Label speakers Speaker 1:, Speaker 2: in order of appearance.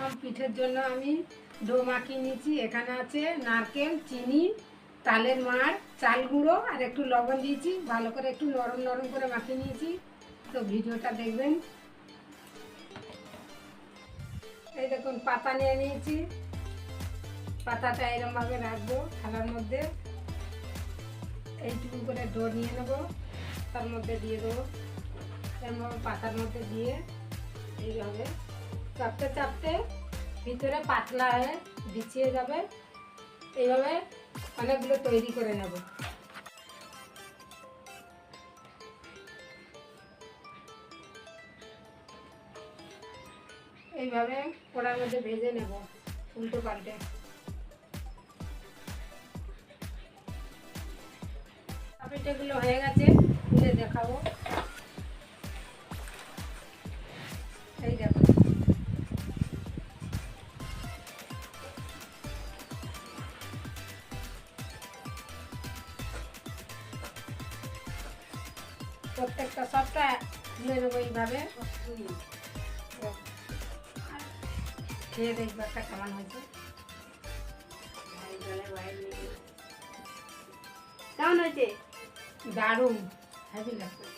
Speaker 1: রকম পিঠের জন্য আমি ডো মাখিয়ে নিয়েছি। এখানে আছে নারকেল, চিনি, তালের মাড়, চাল গুঁড়ো আর একটু লবণ দিয়েছি। ভালো করে একটু নরম নরম করে মাখিয়ে নিয়েছি। তো ভিডিওটা দেখবেন। এই দেখুন পাতা নিয়ে নিয়েছি। পাতাটা এরমভাবে রাখবো থালার মধ্যে। এইটুকু করে ডো নিয়ে নেবো, তার মধ্যে দিয়ে দেবো। এরমভাবে পাতার মধ্যে দিয়ে এইভাবে চাপতে চাপতে ভিতরে পাতলা হয়ে বিছিয়ে যাবে। এইভাবে অনেকগুলো তৈরি করে নেব। এইভাবে কড়ার মধ্যে ভেজে নেব উল্টো পাল্টে। পিঠেগুলো হয়ে গেছে, তুলে দেখাবো। এই দেখো, প্রত্যেকটা সবটা তুলে নেবো এইভাবে। খেয়ে দেখবো একটা কেমন হয়েছে।
Speaker 2: কেমন হয়েছে?
Speaker 1: দারুণ, হেভি লাগছে।